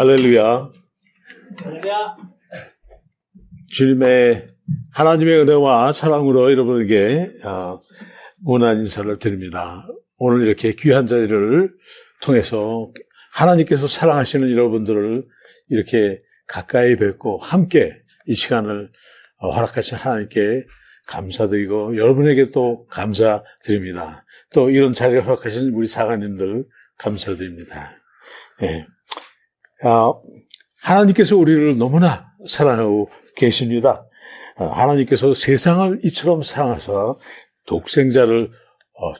할렐루야. 주님의 하나님의 은혜와 사랑으로 여러분에게 문안 인사를 드립니다. 오늘 이렇게 귀한 자리를 통해서 하나님께서 사랑하시는 여러분들을 이렇게 가까이 뵙고 함께 이 시간을 허락하신 하나님께 감사드리고 여러분에게 또 감사드립니다. 또 이런 자리를 허락하신 우리 사관님들 감사드립니다. 네. 하나님께서 우리를 너무나 사랑하고 계십니다. 하나님께서 세상을 이처럼 사랑하사 독생자를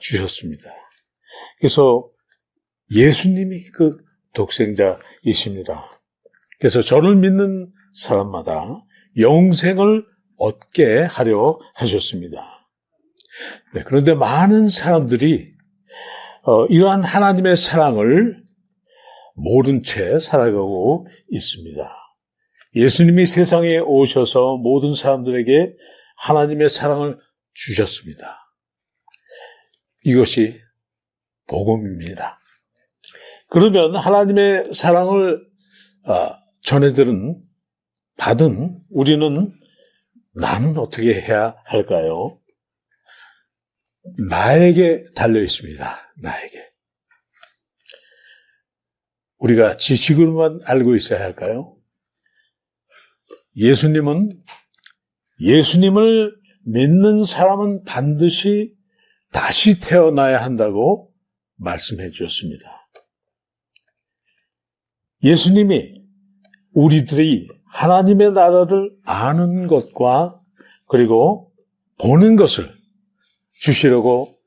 주셨습니다. 그래서 예수님이 그 독생자이십니다. 그래서 저를 믿는 사람마다 영생을 얻게 하려 하셨습니다. 네, 그런데 많은 사람들이 이러한 하나님의 사랑을 모른 채 살아가고 있습니다. 예수님이 세상에 오셔서 모든 사람들에게 하나님의 사랑을 주셨습니다. 이것이 복음입니다. 그러면 하나님의 사랑을 받은 우리는 나는 어떻게 해야 할까요? 나에게 달려 있습니다. 나에게. 우리가 지식으로만 알고 있어야 할까요? 예수님을 믿는 사람은 반드시 다시 태어나야 한다고 말씀해 주셨습니다. 예수님이 우리들이 하나님의 나라를 아는 것과 그리고 보는 것을 주시려고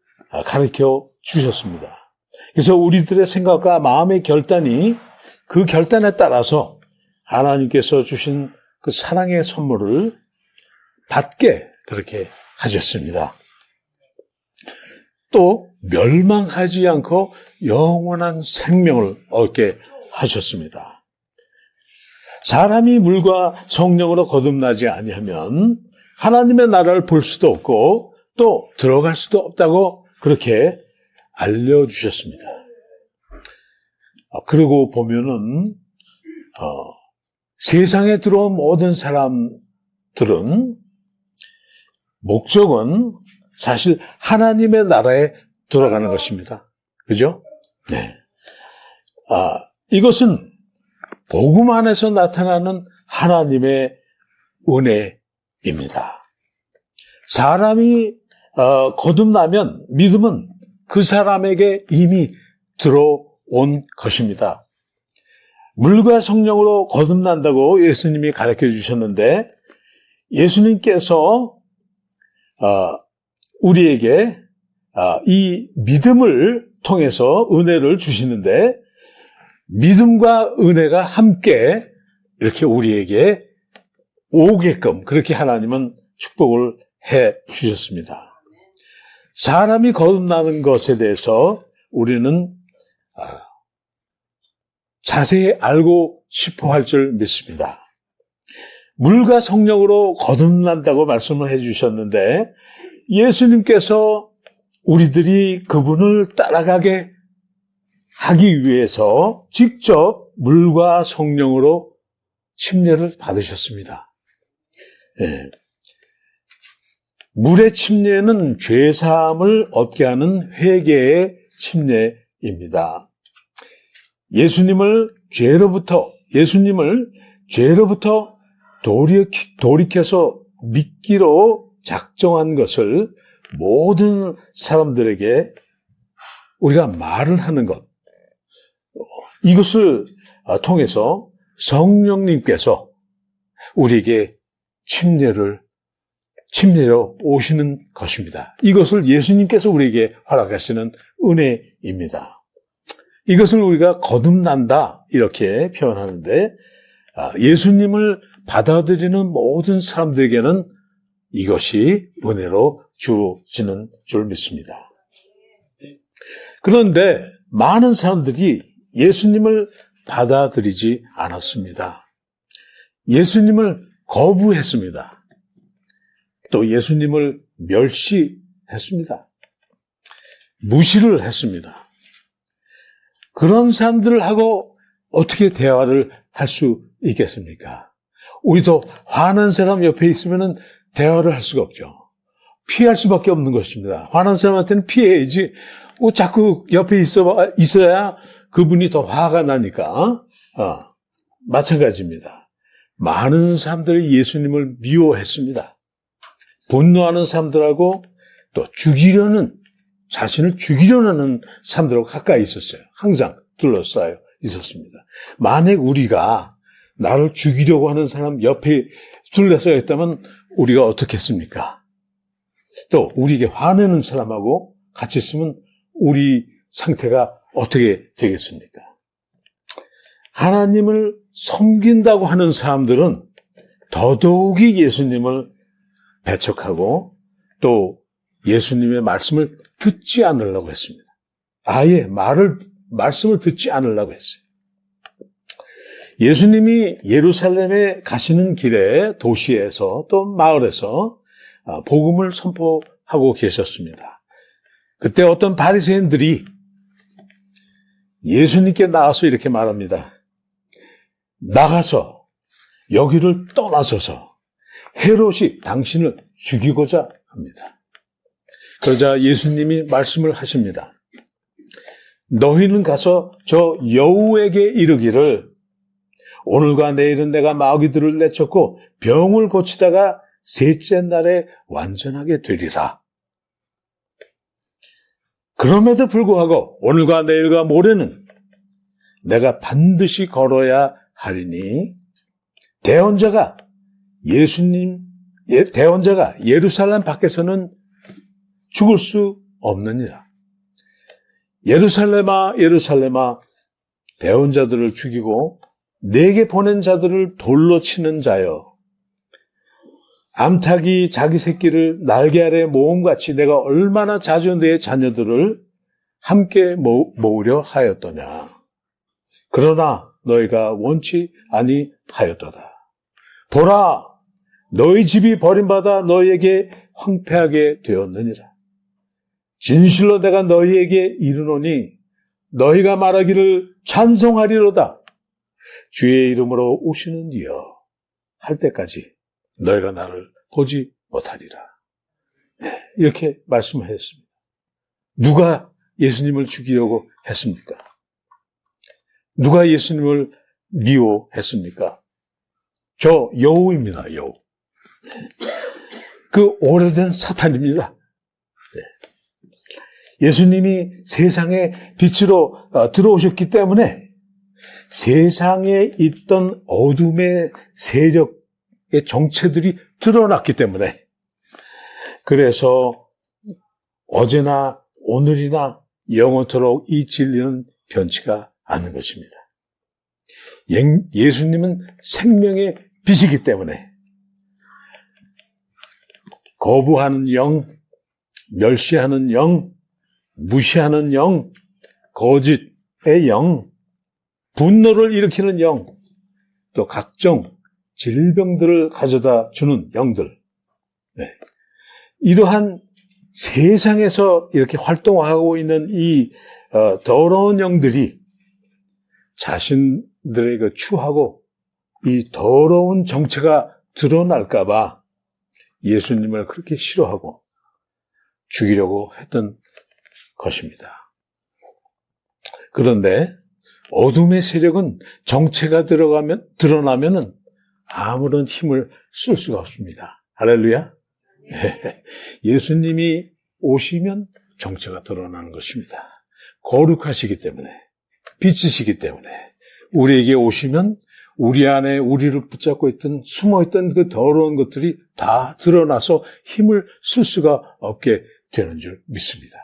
가르쳐 주셨습니다. 그래서 우리들의 생각과 마음의 결단이 그 결단에 따라서 하나님께서 주신 그 사랑의 선물을 받게 그렇게 하셨습니다. 또 멸망하지 않고 영원한 생명을 얻게 하셨습니다. 사람이 물과 성령으로 거듭나지 아니하면 하나님의 나라를 볼 수도 없고 또 들어갈 수도 없다고 그렇게 알려주셨습니다. 그러고 보면은 세상에 들어온 모든 사람들은 목적은 사실 하나님의 나라에 들어가는 것입니다. 그죠? 네. 이것은 복음 안에서 나타나는 하나님의 은혜입니다. 사람이 거듭나면 믿음은 그 사람에게 이미 들어온 것입니다. 물과 성령으로 거듭난다고 예수님이 가르쳐 주셨는데 예수님께서 우리에게 이 믿음을 통해서 은혜를 주시는데 믿음과 은혜가 함께 이렇게 우리에게 오게끔 그렇게 하나님은 축복을 해 주셨습니다. 사람이 거듭나는 것에 대해서 우리는 자세히 알고 싶어 할 줄 믿습니다. 물과 성령으로 거듭난다고 말씀을 해 주셨는데 예수님께서 우리들이 그분을 따라가게 하기 위해서 직접 물과 성령으로 침례를 받으셨습니다. 네. 물의 침례는 죄사함을 얻게 하는 회개의 침례입니다. 예수님을 죄로부터 돌이켜서 믿기로 작정한 것을 모든 사람들에게 우리가 말을 하는 것, 이것을 통해서 성령님께서 우리에게 침례로 오시는 것입니다. 이것을 예수님께서 우리에게 허락하시는 은혜입니다. 이것을 우리가 거듭난다 이렇게 표현하는데 예수님을 받아들이는 모든 사람들에게는 이것이 은혜로 주어지는 줄 믿습니다. 그런데 많은 사람들이 예수님을 받아들이지 않았습니다. 예수님을 거부했습니다. 또 예수님을 멸시했습니다. 무시를 했습니다. 그런 사람들하고 어떻게 대화를 할 수 있겠습니까? 우리도 화난 사람 옆에 있으면 대화를 할 수가 없죠. 피할 수밖에 없는 것입니다. 화난 사람한테는 피해야지. 자꾸 옆에 있어야 그분이 더 화가 나니까. 마찬가지입니다. 많은 사람들이 예수님을 미워했습니다. 분노하는 사람들하고 또 자신을 죽이려는 하는 사람들하고 가까이 있었어요. 항상 둘러싸여 있었습니다. 만약 우리가 나를 죽이려고 하는 사람 옆에 둘러싸여 있다면 우리가 어떻게 했습니까? 또 우리에게 화내는 사람하고 같이 있으면 우리 상태가 어떻게 되겠습니까? 하나님을 섬긴다고 하는 사람들은 더더욱이 예수님을 배척하고 또 예수님의 말씀을 듣지 않으려고 했습니다. 아예 말씀을 듣지 않으려고 했어요. 예수님이 예루살렘에 가시는 길에 도시에서 또 마을에서 복음을 선포하고 계셨습니다. 그때 어떤 바리새인들이 예수님께 나와서 이렇게 말합니다. 나가서 여기를 떠나소서 헤롯이 당신을 죽이고자 합니다. 그러자 예수님이 말씀을 하십니다. 너희는 가서 저 여우에게 이르기를 오늘과 내일은 내가 마귀들을 내쫓고 병을 고치다가 셋째 날에 완전하게 되리라. 그럼에도 불구하고 오늘과 내일과 모레는 내가 반드시 걸어야 하리니 대언자가 예루살렘 밖에서는 죽을 수 없느니라. 예루살렘아 예루살렘아 대언자들을 죽이고 내게 보낸 자들을 돌로 치는 자여 암탉이 자기 새끼를 날개 아래 모음같이 내가 얼마나 자주 내 자녀들을 함께 모으려 하였더냐. 그러나 너희가 원치 아니하였도다. 보라 너희 집이 버림받아 너희에게 황폐하게 되었느니라. 진실로 내가 너희에게 이르노니 너희가 말하기를 찬송하리로다. 주의 이름으로 오시는 이여 할 때까지 너희가 나를 보지 못하리라. 이렇게 말씀하셨습니다. 누가 예수님을 죽이려고 했습니까? 누가 예수님을 미워했습니까? 저 여우입니다. 여우. 그 오래된 사탄입니다. 예수님이 세상에 빛으로 들어오셨기 때문에 세상에 있던 어둠의 세력의 정체들이 드러났기 때문에 그래서 어제나 오늘이나 영원토록 이 진리는 변치가 않는 것입니다. 예수님은 생명의 빛이기 때문에 거부하는 영, 멸시하는 영, 무시하는 영, 거짓의 영, 분노를 일으키는 영, 또 각종 질병들을 가져다 주는 영들. 이러한 세상에서 이렇게 활동하고 있는 이 더러운 영들이 자신들의 그 추하고 이 더러운 정체가 드러날까 봐 예수님을 그렇게 싫어하고 죽이려고 했던 것입니다. 그런데 어둠의 세력은 정체가 드러나면은 아무런 힘을 쓸 수가 없습니다. 할렐루야. 예수님이 오시면 정체가 드러나는 것입니다. 거룩하시기 때문에, 빛이시기 때문에 우리에게 오시면 우리 안에 우리를 붙잡고 있던 숨어있던 그 더러운 것들이 다 드러나서 힘을 쓸 수가 없게 되는 줄 믿습니다.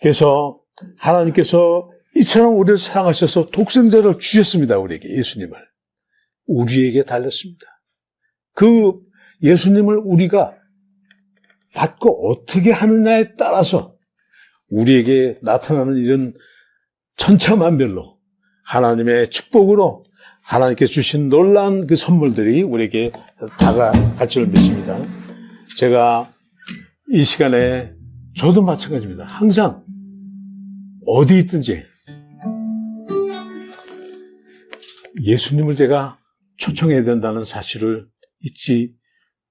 그래서 하나님께서 이처럼 우리를 사랑하셔서 독생자를 주셨습니다. 우리에게 예수님을. 우리에게 달렸습니다. 그 예수님을 우리가 받고 어떻게 하느냐에 따라서 우리에게 나타나는 이런 천차만별로 하나님의 축복으로 하나님께 주신 놀라운 그 선물들이 우리에게 다가갈 줄 믿습니다. 제가 이 시간에 저도 마찬가지입니다. 항상 어디 있든지 예수님을 제가 초청해야 된다는 사실을 잊지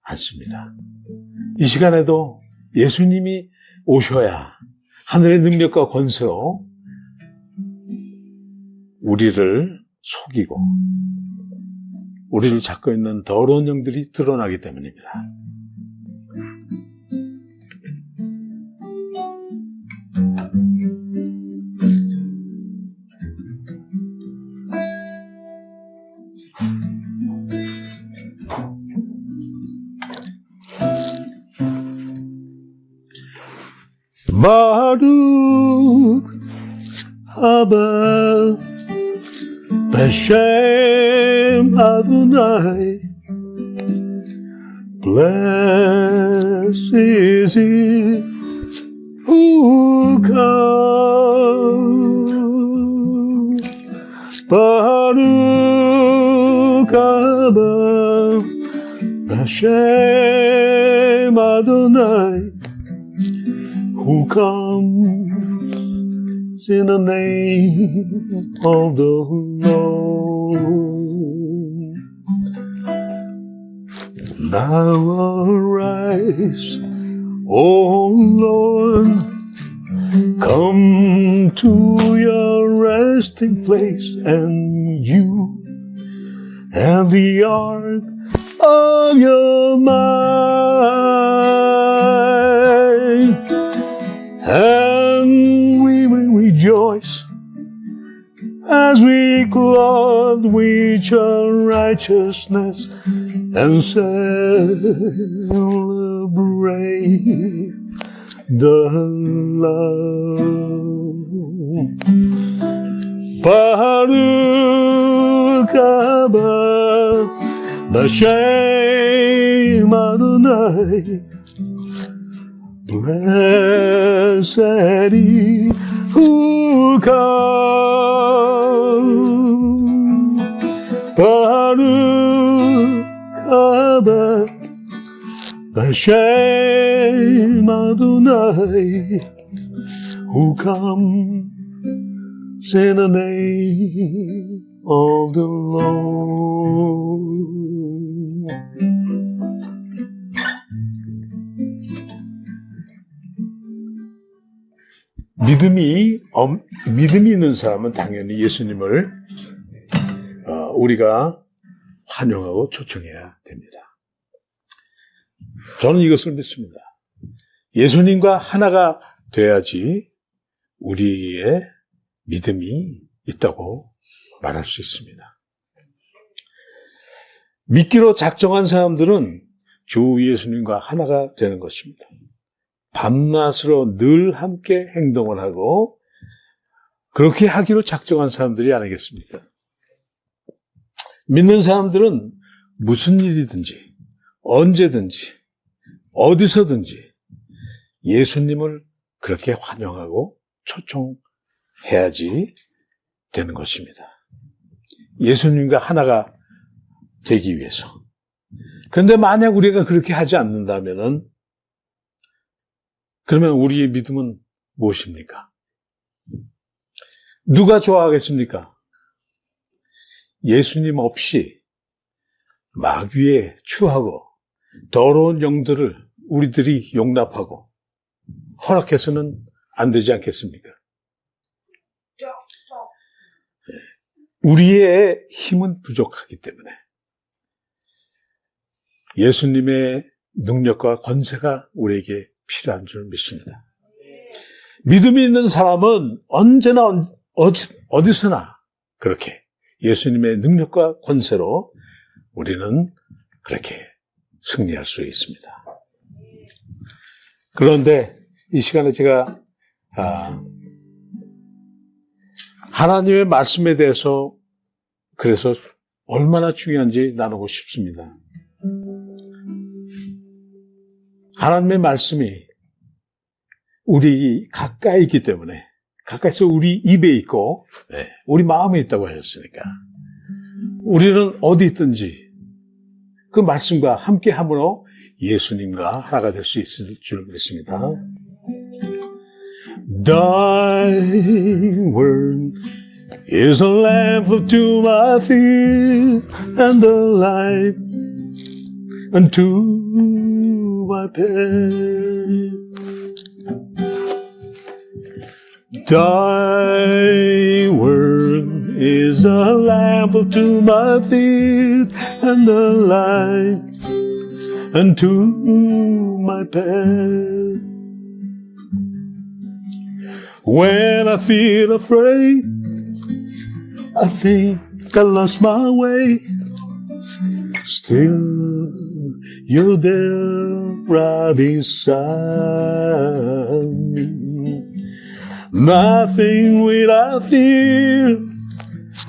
않습니다. 이 시간에도 예수님이 오셔야 하늘의 능력과 권세로 우리를 속이고 우리를 잡고 있는 더러운 영들이 드러나기 때문입니다. Baruch haba b'shem Adonai, blessed is he who comes. Baruch haba b'shem Adonai, who comes in the name of the Lord. Now arise, O Lord, come to your resting place, and you and the ark of your might. And we will rejoice as we clothe with your righteousness and celebrate the Lord. Baruch haba b'shem Adonai, blessed he who comes. Baruch haba b'shem Adonai, who comes in the name of the Lord. 믿음이 있는 사람은 당연히 예수님을 우리가 환영하고 초청해야 됩니다. 저는 이것을 믿습니다. 예수님과 하나가 돼야지 우리의 믿음이 있다고 말할 수 있습니다. 믿기로 작정한 사람들은 주 예수님과 하나가 되는 것입니다. 밤낮으로 늘 함께 행동을 하고 그렇게 하기로 작정한 사람들이 아니겠습니까? 믿는 사람들은 무슨 일이든지 언제든지 어디서든지 예수님을 그렇게 환영하고 초청해야지 되는 것입니다. 예수님과 하나가 되기 위해서. 그런데 만약 우리가 그렇게 하지 않는다면은 그러면 우리의 믿음은 무엇입니까? 누가 좋아하겠습니까? 예수님 없이 마귀에 추하고 더러운 영들을 우리들이 용납하고 허락해서는 안 되지 않겠습니까? 우리의 힘은 부족하기 때문에 예수님의 능력과 권세가 우리에게 필요한 줄 믿습니다. 믿음이 있는 사람은 언제나 어디서나 그렇게 예수님의 능력과 권세로 우리는 그렇게 승리할 수 있습니다. 그런데 이 시간에 제가 하나님의 말씀에 대해서 그래서 얼마나 중요한지 나누고 싶습니다. 하나님의 말씀이 우리 가까이 있기 때문에 가까이서 우리 입에 있고 우리 마음에 있다고 하셨으니까 우리는 어디 있든지 그 말씀과 함께 함으로 예수님과 하나가 될 수 있을 줄 믿습니다. Thy word is a lamp unto my feet and a light unto my path. Thy word is a lamp unto my feet and a light unto my path. When I feel afraid, I think I lost my way. Still, you're there right beside me. Nothing will I fear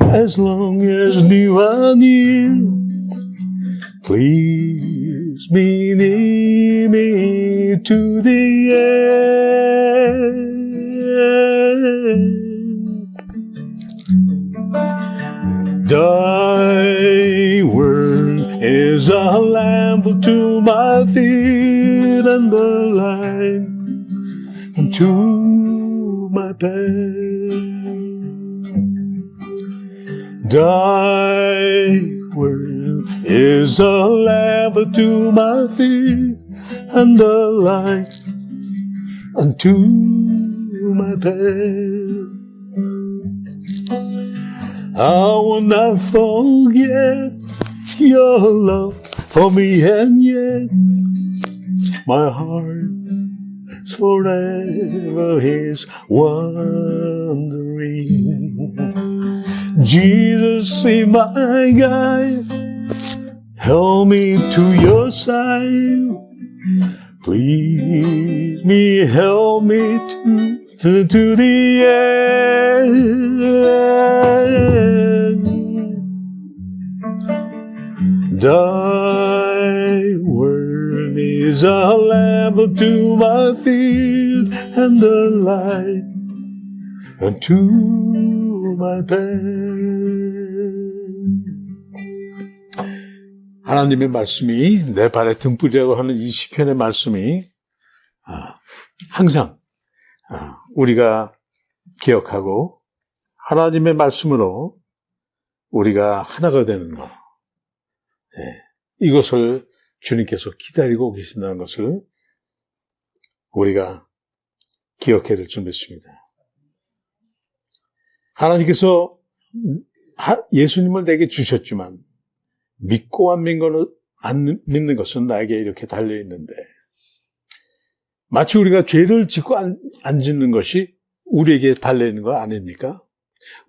as long as you are near. Please be near me to the end. Thy word is a lamp unto my feet and a light unto my path. Thy word is a lamp unto my feet and a light unto my path. I will not forget your love for me, and yet my heart is forever His wandering. Jesus, be my guide, help me to your side. Please help me to the end. Thy word is a lamp unto my feet and a light unto my path. 하나님의 말씀이 내 발의 등불이라고 하는 이 시편의 말씀이 항상 우리가 기억하고 하나님의 말씀으로 우리가 하나가 되는 것, 이것을 주님께서 기다리고 계신다는 것을 우리가 기억해야 될 줄 믿습니다. 하나님께서 예수님을 내게 주셨지만 믿고 안 믿는 것은 나에게 이렇게 달려있는데, 마치 우리가 죄를 짓고 안 짓는 것이 우리에게 달려있는 거 아닙니까?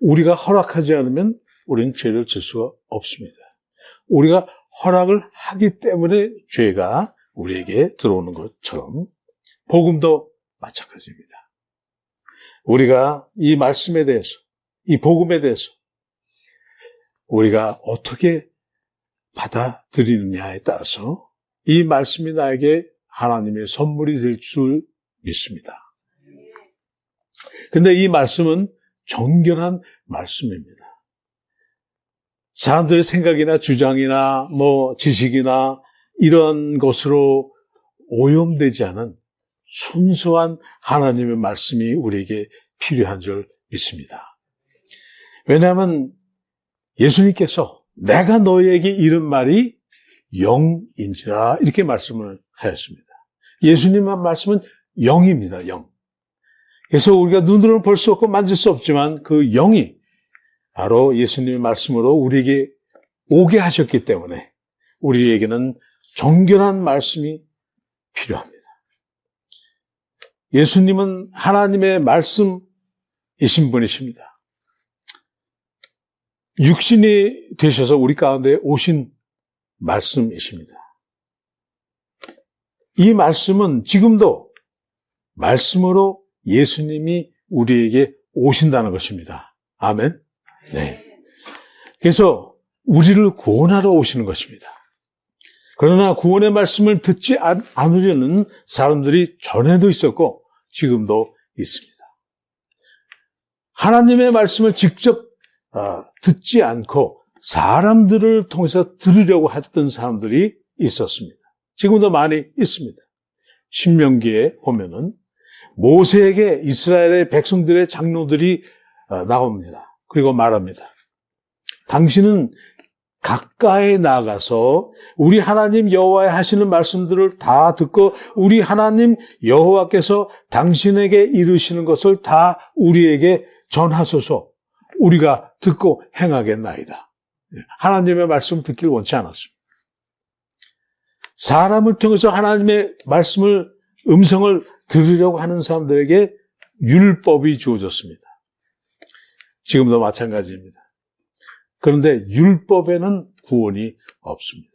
우리가 허락하지 않으면 우리는 죄를 질 수가 없습니다. 우리가 허락을 하기 때문에 죄가 우리에게 들어오는 것처럼 복음도 마찬가지입니다. 우리가 이 말씀에 대해서, 이 복음에 대해서 우리가 어떻게 받아들이느냐에 따라서 이 말씀이 나에게 하나님의 선물이 될 줄 믿습니다. 근데 이 말씀은 정결한 말씀입니다. 사람들의 생각이나 주장이나 지식이나 이런 것으로 오염되지 않은 순수한 하나님의 말씀이 우리에게 필요한 줄 믿습니다. 왜냐하면 예수님께서 내가 너희에게 이른 말이 영인지라 이렇게 말씀을 하였습니다. 예수님의 말씀은 영입니다. 영. 그래서 우리가 눈으로는 볼 수 없고 만질 수 없지만 그 영이 바로 예수님의 말씀으로 우리에게 오게 하셨기 때문에 우리에게는 정결한 말씀이 필요합니다. 예수님은 하나님의 말씀이신 분이십니다. 육신이 되셔서 우리 가운데 오신 말씀이십니다. 이 말씀은 지금도 말씀으로 예수님이 우리에게 오신다는 것입니다. 아멘. 네. 그래서 우리를 구원하러 오시는 것입니다. 그러나 구원의 말씀을 듣지 않으려는 사람들이 전에도 있었고 지금도 있습니다. 하나님의 말씀을 직접 듣지 않고 사람들을 통해서 들으려고 했던 사람들이 있었습니다. 지금도 많이 있습니다. 신명기에 보면은 모세에게 이스라엘의 백성들의 장로들이 나옵니다. 그리고 말합니다. 당신은 가까이 나가서 우리 하나님 여호와의 하시는 말씀들을 다 듣고 우리 하나님 여호와께서 당신에게 이르시는 것을 다 우리에게 전하소서. 우리가 듣고 행하겠나이다. 하나님의 말씀을 듣기를 원치 않았습니다. 사람을 통해서 하나님의 말씀을, 음성을 들으려고 하는 사람들에게 율법이 주어졌습니다. 지금도 마찬가지입니다. 그런데 율법에는 구원이 없습니다.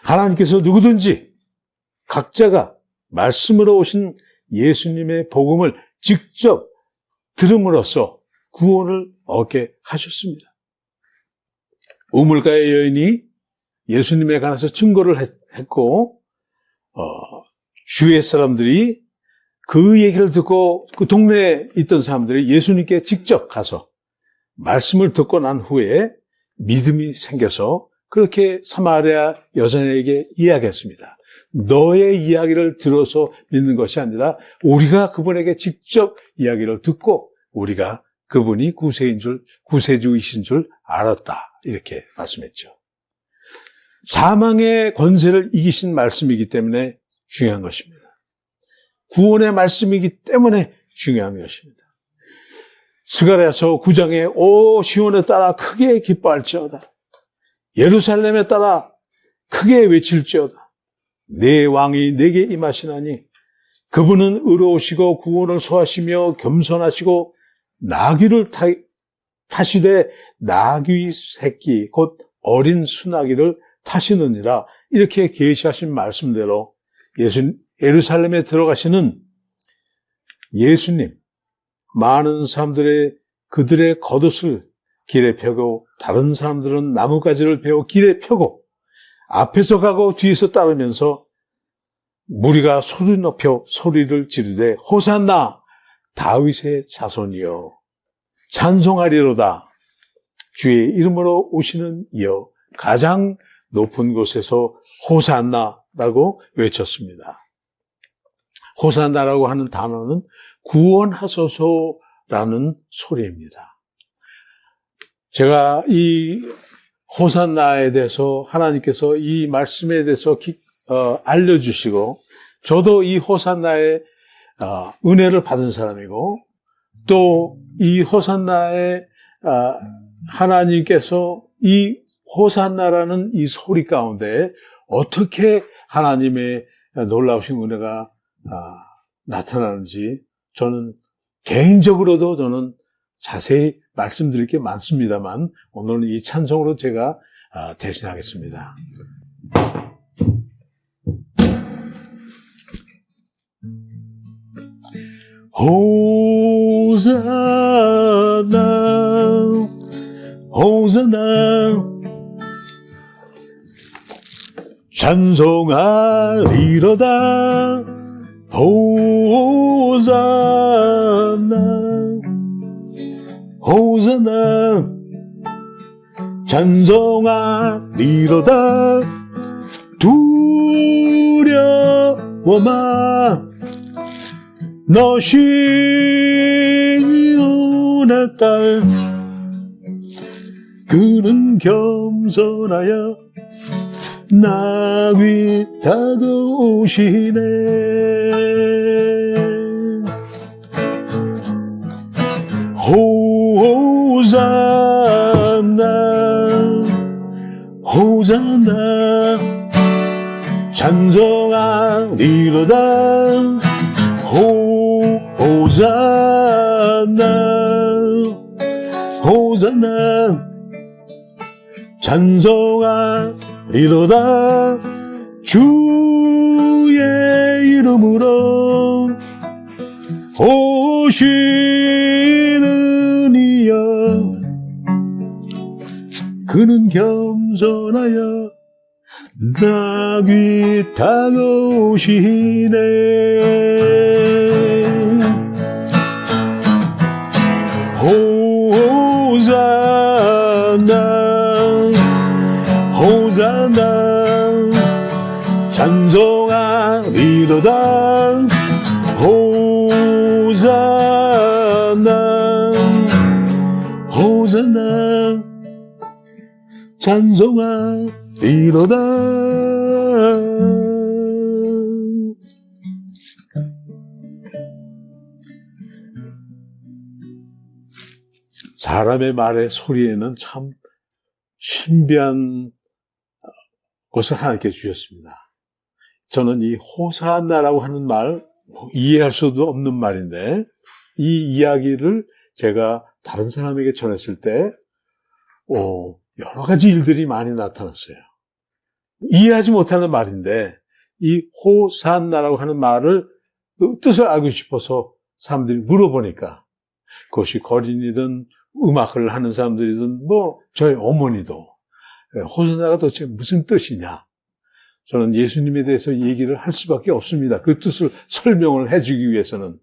하나님께서 누구든지 각자가 말씀으로 오신 예수님의 복음을 직접 들음으로써 구원을 얻게 하셨습니다. 우물가의 여인이 예수님에 관해서 증거를 했고 주위의 사람들이 그 얘기를 듣고 그 동네에 있던 사람들이 예수님께 직접 가서 말씀을 듣고 난 후에 믿음이 생겨서 그렇게 사마리아 여자에게 이야기했습니다. 너의 이야기를 들어서 믿는 것이 아니라 우리가 그분에게 직접 이야기를 듣고 우리가 그분이 구세주이신 줄 알았다. 이렇게 말씀했죠. 사망의 권세를 이기신 말씀이기 때문에 중요한 것입니다. 구원의 말씀이기 때문에 중요한 것입니다. 스가랴서 9장에 오 시온에 따라 크게 기뻐할지어다. 예루살렘에 따라 크게 외칠지어다. 내 왕이 내게 임하시나니 그분은 의로우시고 구원을 소하시며 겸손하시고 나귀를 타시되 나귀 새끼 곧 어린 수나귀를 타시느니라. 이렇게 계시하신 말씀대로 예루살렘에 들어가시는 예수님, 많은 사람들의 그들의 겉옷을 길에 펴고 다른 사람들은 나뭇가지를 베어 길에 펴고 앞에서 가고 뒤에서 따르면서 무리가 소리 높여 소리를 지르되 호산나 다윗의 자손이여 찬송하리로다. 주의 이름으로 오시는 이여 가장 높은 곳에서 호산나라고 외쳤습니다. 호산나라고 하는 단어는 구원하소서라는 소리입니다. 제가 이 호산나에 대해서 하나님께서 이 말씀에 대해서 알려주시고 저도 이 호산나의 은혜를 받은 사람이고 또 이 호산나에 하나님께서 이 호산나라는 이 소리 가운데 어떻게 하나님의 놀라우신 은혜가 나타나는지 저는 개인적으로도 저는 자세히 말씀드릴 게 많습니다만 오늘은 이 찬송으로 제가 대신하겠습니다. 호산나 호산나 찬송하리로다 호산나 호산나 찬송하리로다 두려워마 너 시온의 딸 그는 겸손하여 나귀 타고 오시네 호산나 호산나 찬송하리로다 호산나 호산나 찬송하리로다 주의 이름으로 오시는 이여 그는 겸손하여 나귀 타고 오시네 호산나 호산나 찬송하리로다 호산나 호산나 찬송하리로다. 사람의 말의 소리에는 참 신비한 것을 하나님께 주셨습니다. 저는 이 호산나라고 하는 말, 이해할 수도 없는 말인데, 이 이야기를 제가 다른 사람에게 전했을 때, 여러 가지 일들이 많이 나타났어요. 이해하지 못하는 말인데, 이 호산나라고 하는 말을, 그 뜻을 알고 싶어서 사람들이 물어보니까, 그것이 거린이든 음악을 하는 사람들이든 저희 어머니도 호산나가 도대체 무슨 뜻이냐. 저는 예수님에 대해서 얘기를 할 수밖에 없습니다. 그 뜻을 설명을 해주기 위해서는.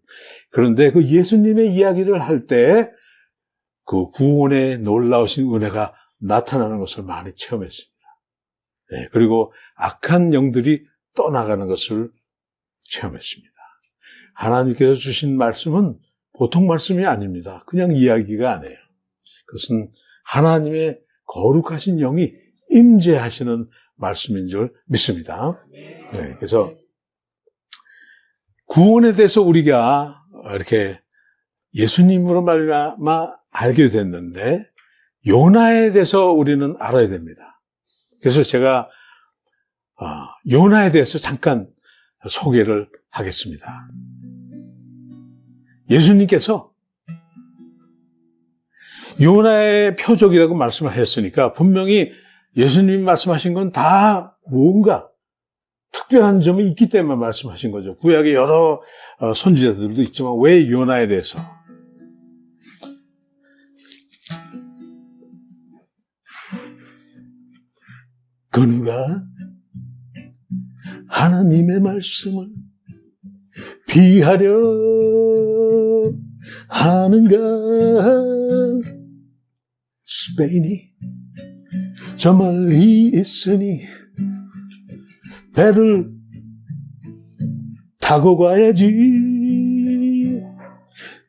그런데 그 예수님의 이야기를 할 때 그 구원의 놀라우신 은혜가 나타나는 것을 많이 체험했습니다. 네, 그리고 악한 영들이 떠나가는 것을 체험했습니다. 하나님께서 주신 말씀은 보통 말씀이 아닙니다. 그냥 이야기가 아니에요. 그것은 하나님의 거룩하신 영이 임재하시는 말씀인 줄 믿습니다. 네, 그래서 구원에 대해서 우리가 이렇게 예수님으로 말미암아 알게 됐는데 요나에 대해서 우리는 알아야 됩니다. 그래서 제가 요나에 대해서 잠깐 소개를 하겠습니다. 예수님께서 요나의 표적이라고 말씀을 하셨으니까 분명히 예수님이 말씀하신 건 다 뭔가 특별한 점이 있기 때문에 말씀하신 거죠. 구약에 여러 선지자들도 있지만 왜 요나에 대해서? 그 누가 하나님의 말씀을 피하려 하는가? 스페인이 저 멀리 있으니 배를 타고 가야지.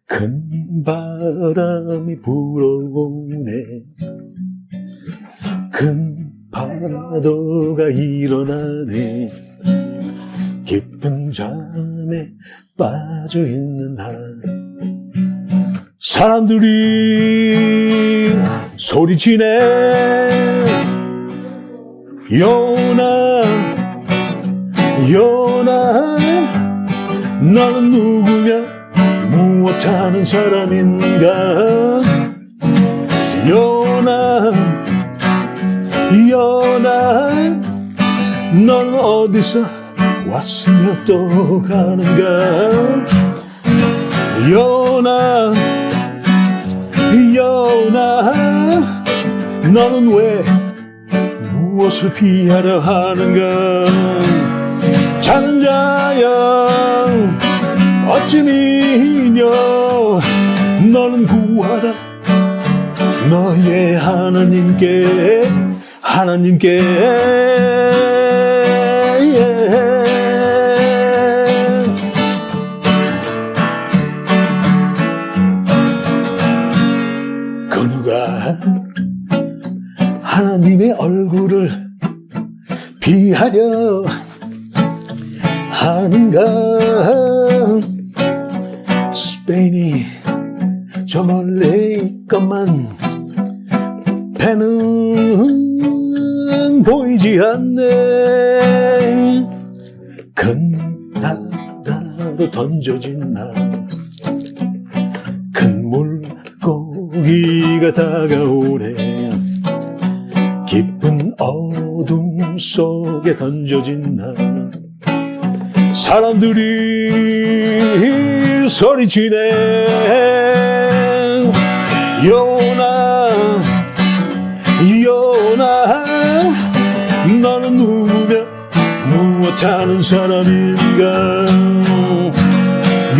큰 바람이 불어오네. 큰 파도가 일어나네. 깊은 잠에 빠져있는 날 사람들이 소리치네. 요나 요나 너는 누구냐 무엇하는 사람인가. 요나 요나 넌 어디서 왔으며 또 가는가. 요나 요나 너는 왜 무엇을 피하려 하는가. 자는 자여 어찌 미녀 너는 구하라 너의 하나님께 그 누가 하나님의 얼굴을 피하려 하는가. 스페인이 저 멀리 있건만 배는 보이지 않네. 큰 바다로 던져진 나 큰 물고기가 다가오네. 깊은 어둠 속에 던져진 나 사람들이 소리치네. 요나 요나 너는 누구며 무엇하는 사람인가.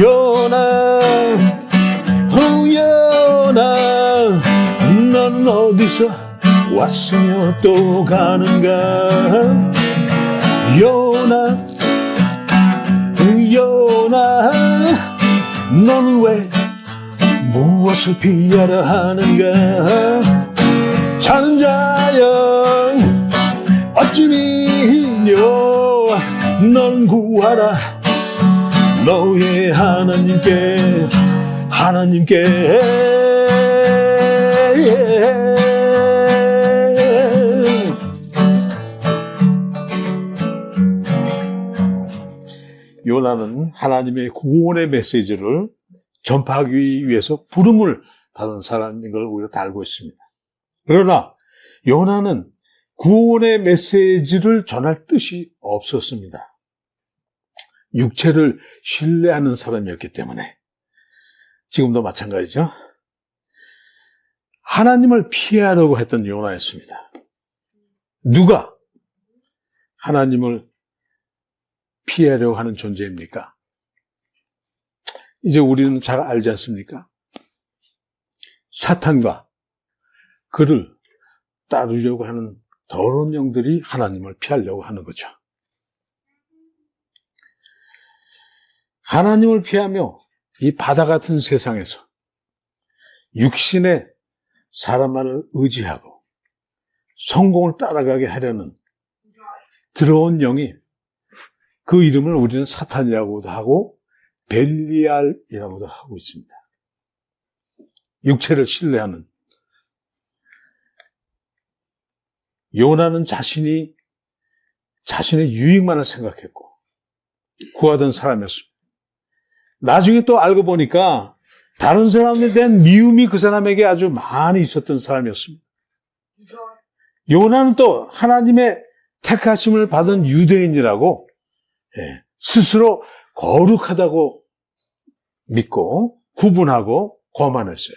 요나 요나 너는 어디서 왔으며 또 가는가. 요나 요나 너는 왜 무엇을 피하려 하는가? 자는 자여 어찌 미뇨 넌 구하라 너의 하나님께 요나는 하나님의 구원의 메시지를 전파하기 위해서 부름을 받은 사람인 걸 우리가 다 알고 있습니다. 그러나 요나는 구원의 메시지를 전할 뜻이 없었습니다. 육체를 신뢰하는 사람이었기 때문에 지금도 마찬가지죠. 하나님을 피하려고 했던 요나였습니다. 누가 하나님을 피하려고 하는 존재입니까? 이제 우리는 잘 알지 않습니까? 사탄과 그를 따르려고 하는 더러운 영들이 하나님을 피하려고 하는 거죠. 하나님을 피하며 이 바다 같은 세상에서 육신의 사람만을 의지하고 성공을 따라가게 하려는 더러운 영이 그 이름을 우리는 사탄이라고도 하고 벨리알이라고도 하고 있습니다. 육체를 신뢰하는 요나는 자신의 유익만을 생각했고 구하던 사람이었습니다. 나중에 또 알고 보니까 다른 사람에 대한 미움이 그 사람에게 아주 많이 있었던 사람이었습니다. 요나는 또 하나님의 택하심을 받은 유대인이라고 스스로 거룩하다고 믿고 구분하고 거만했어요.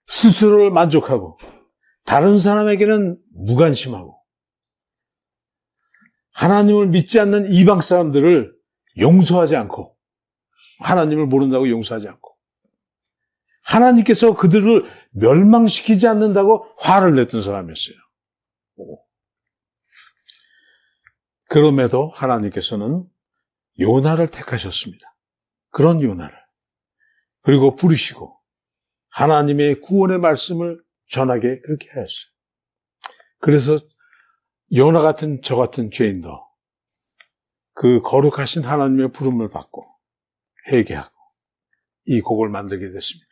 스스로를 만족하고 다른 사람에게는 무관심하고 하나님을 믿지 않는 이방 사람들을 용서하지 않고 하나님을 모른다고 용서하지 않고 하나님께서 그들을 멸망시키지 않는다고 화를 냈던 사람이었어요. 그럼에도 하나님께서는 요나를 택하셨습니다. 그런 요나를. 그리고 부르시고 하나님의 구원의 말씀을 전하게 그렇게 하였어요. 그래서 요나 같은 저 같은 죄인도 그 거룩하신 하나님의 부름을 받고 회개하고 이 곡을 만들게 됐습니다.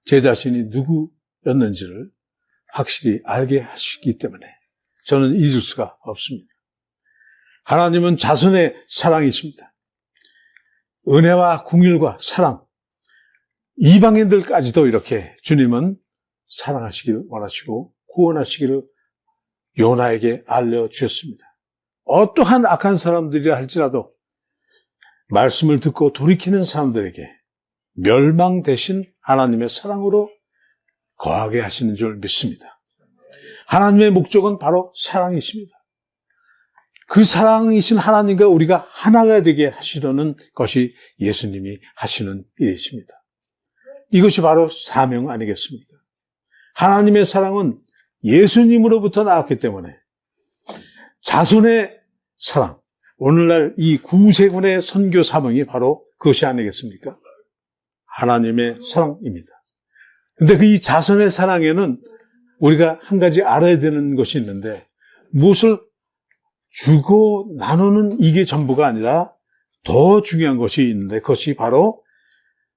제 자신이 누구였는지를 확실히 알게 하시기 때문에 저는 잊을 수가 없습니다. 하나님은 자선의 사랑이십니다. 은혜와 긍휼과 사랑, 이방인들까지도 이렇게 주님은 사랑하시기를 원하시고 구원하시기를 요나에게 알려주셨습니다. 어떠한 악한 사람들이라 할지라도 말씀을 듣고 돌이키는 사람들에게 멸망 대신 하나님의 사랑으로 거하게 하시는 줄 믿습니다. 하나님의 목적은 바로 사랑이십니다. 그 사랑이신 하나님과 우리가 하나가 되게 하시려는 것이 예수님이 하시는 일이십니다. 이것이 바로 사명 아니겠습니까? 하나님의 사랑은 예수님으로부터 나왔기 때문에 자손의 사랑, 오늘날 이 구세군의 선교 사명이 바로 그것이 아니겠습니까? 하나님의 사랑입니다. 그런데 이 자손의 사랑에는 우리가 한 가지 알아야 되는 것이 있는데 무엇을 주고 나누는 이게 전부가 아니라 더 중요한 것이 있는데 그것이 바로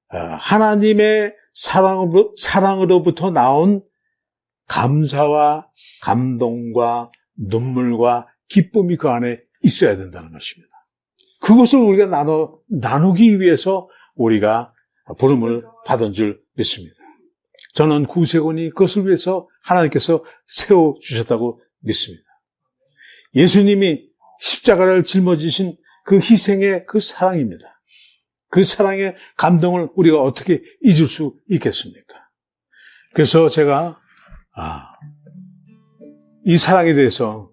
하나님의 사랑으로부터 나온 감사와 감동과 눈물과 기쁨이 그 안에 있어야 된다는 것입니다. 그것을 우리가 나누기 위해서 우리가 부름을 받은 줄 믿습니다. 저는 구세군이 그것을 위해서 하나님께서 세워주셨다고 믿습니다. 예수님이 십자가를 짊어지신 그 희생의 그 사랑입니다. 그 사랑의 감동을 우리가 어떻게 잊을 수 있겠습니까? 그래서 제가 이 사랑에 대해서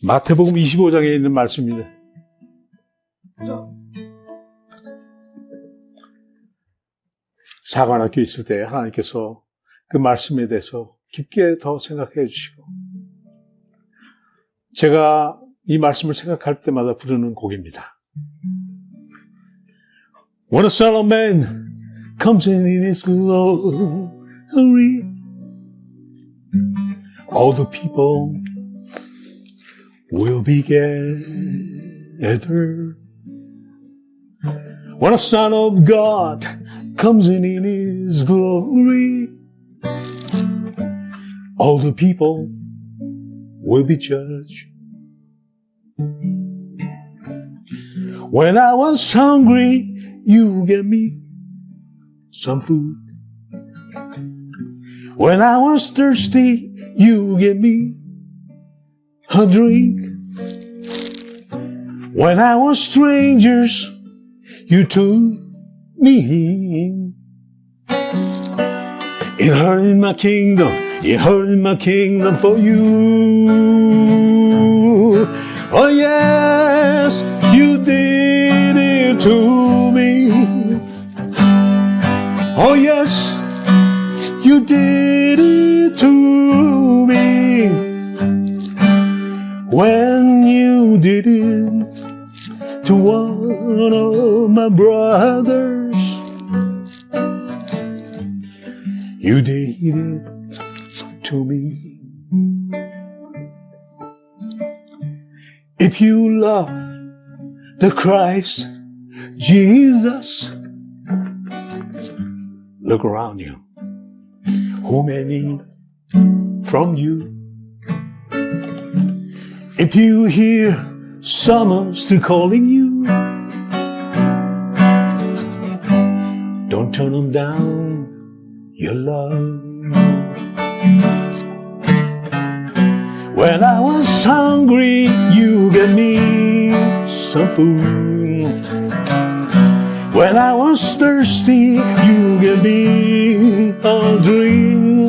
마태복음 25장에 있는 말씀입니다. 사관학교 있을 때 하나님께서 그 말씀에 대해서 깊게 더 생각해 주시고 제가 이 말씀을 생각할 때마다 부르는 곡입니다. When the Son of Man comes in his glory, all the people will be gathered. When the Son of God comes in his glory, all the people will be judged. When I was hungry, you gave me some food. When I was thirsty, you gave me a drink. When I was strangers, you took me in. It hurt in my kingdom, it hurt in my kingdom for you. Oh yes, you did it to me. Oh yes, you did it to me. When you did it to one of my brothers, you did it to me. If you love the Christ Jesus, look around you. Who many from you? If you hear someone still calling you, don't turn them down your love. When I was hungry, you gave me some food. When I was thirsty, you gave me a drink.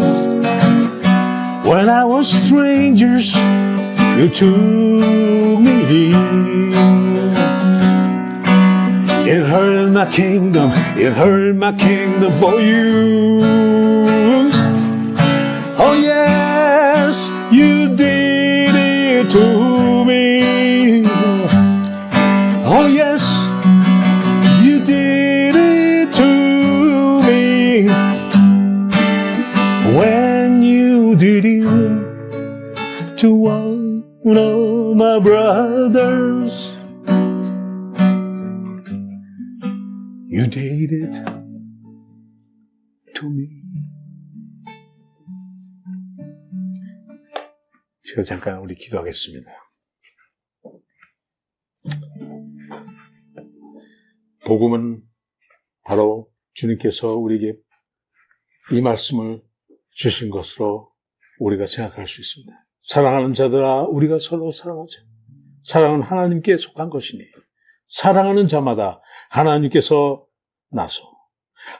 When I was strangers, you took me in. It hurt my kingdom, it hurt my kingdom for you. Oh yes, you did it to me. Oh yes, you did it to me. When you did it to one of my brothers, you did it to me. 제가 잠깐 우리 기도하겠습니다. 복음은 바로 주님께서 우리에게 이 말씀을 주신 것으로 우리가 생각할 수 있습니다. 사랑하는 자들아, 우리가 서로 사랑하자. 사랑은 하나님께 속한 것이니 사랑하는 자마다 하나님께서 나서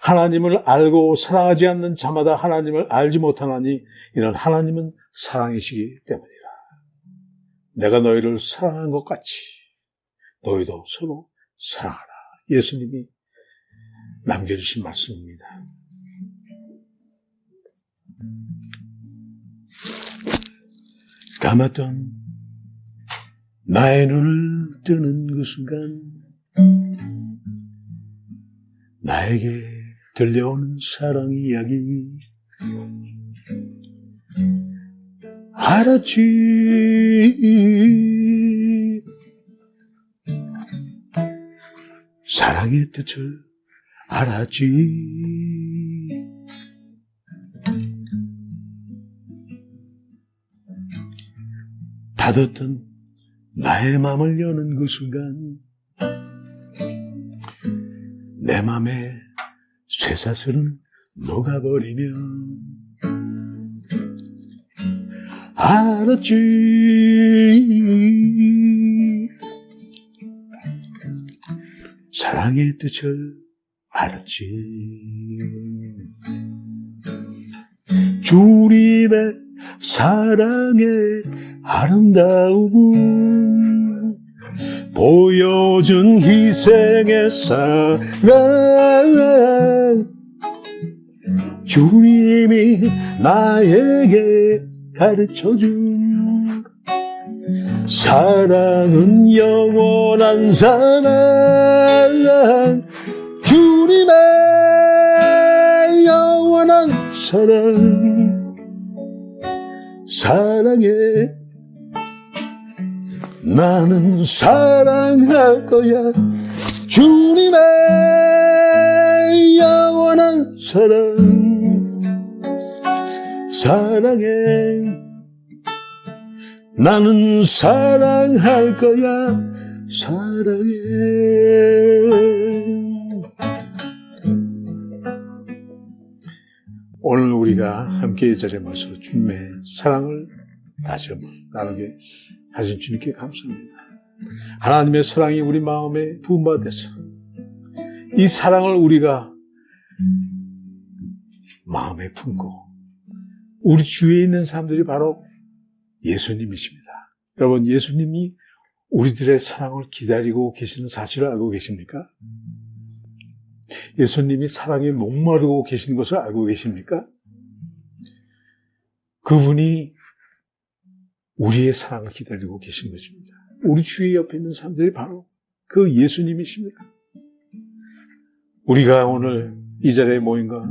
하나님을 알고 사랑하지 않는 자마다 하나님을 알지 못하나니 이는 하나님은 사랑이시기 때문이라. 내가 너희를 사랑한 것 같이 너희도 서로 사랑하라. 예수님이 남겨주신 말씀입니다. 감았던 나의 눈을 뜨는 그 순간 나에게 들려오는 사랑 이야기 알았지. 사랑의 뜻을 알았지. 닫았던 나의 마음을 여는 그 순간 내 맘에 쇠사슬은 녹아버리면 알았지. 사랑의 뜻을 알았지. 주님의 사랑의 아름다움 보여준 희생의 사랑 주님이 나에게 가르쳐준 사랑은 영원한 사랑 주님의 영원한 사랑에 나는 사랑할 거야. 주님의 영원한 사랑에 나는 사랑할 거야. 사랑해. 오늘 우리가 함께 이 자리에 모여서 주님의 사랑을 다시 한번 나누게 하신 주님께 감사합니다. 하나님의 사랑이 우리 마음에 부음받아서 이 사랑을 우리가 마음에 품고 우리 주위에 있는 사람들이 바로 예수님이십니다. 여러분, 예수님이 우리들의 사랑을 기다리고 계시는 사실을 알고 계십니까? 예수님이 사랑에 목마르고 계시는 것을 알고 계십니까? 그분이 우리의 사랑을 기다리고 계신 것입니다. 우리 주위 옆에 있는 사람들이 바로 그 예수님이십니다. 우리가 오늘 이 자리에 모인 것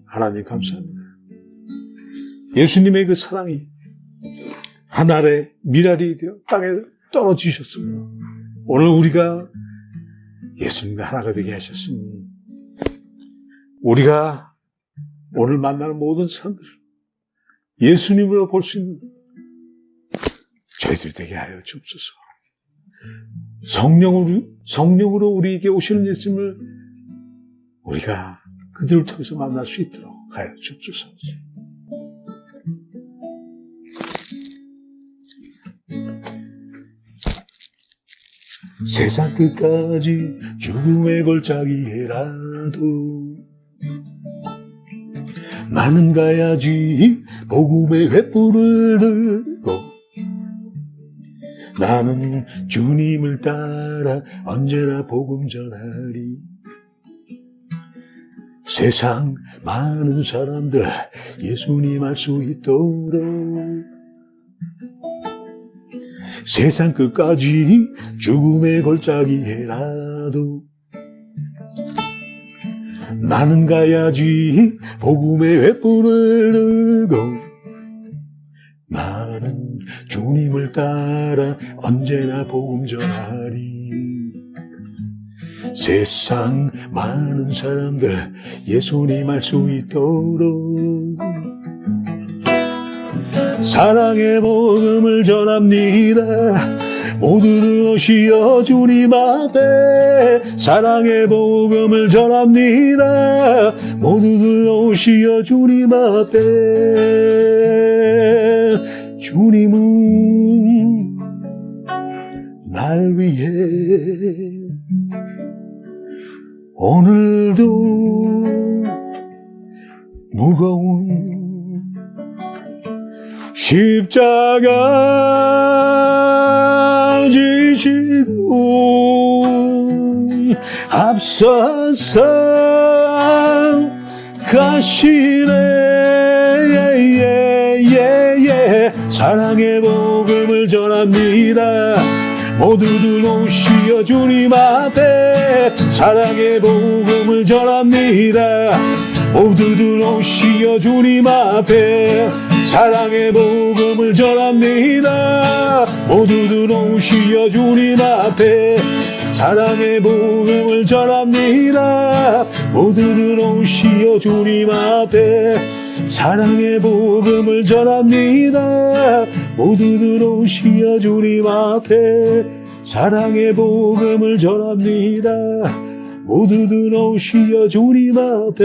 하나님 감사합니다. 예수님의 그 사랑이 하늘의 미랄이 되어 땅에 떨어지셨습니다. 오늘 우리가 예수님과 하나가 되게 하셨으니 우리가 오늘 만나는 모든 사람들 예수님으로 볼 수 있는 저희들 되게 하여 주옵소서. 성령으로 우리에게 오시는 예수님을 우리가 그들을 통해서 만날 수 있도록 하여 주옵소서. 세상 끝까지 죽음의 골짜기에라도 나는 가야지. 복음의 횃불을 들고 나는 주님을 따라 언제나 복음 전하리. 세상 많은 사람들 예수님 알 수 있도록 세상 끝까지 죽음의 골짜기에라도 나는 가야지. 복음의 횃불을 들고 나는 주님을 따라 언제나 복음 전하리. 세상 많은 사람들 예수님 알 수 있도록 사랑의 복음을 전합니다. 모두들 오시어 주님 앞에 사랑의 복음을 전합니다. 모두들 오시어 주님 앞에. 주님은 날 위해 오늘도 무거운 십자가 지시고 앞서서 가시네. 사랑의 복음을 전합니다. 모두들 오시어 주님 앞에 사랑의 복음을 전합니다. 모두들 오시어 주님 앞에 사랑의 복음을 전합니다. 모두들 오시어 주님 앞에 사랑의 복음을 전합니다. 모두들 오시어 주님 앞에 사랑의 복음을 전합니다. 모두들 오시어 주님 앞에 사랑의 복음을 전합니다. 모두들 오시어 주님 앞에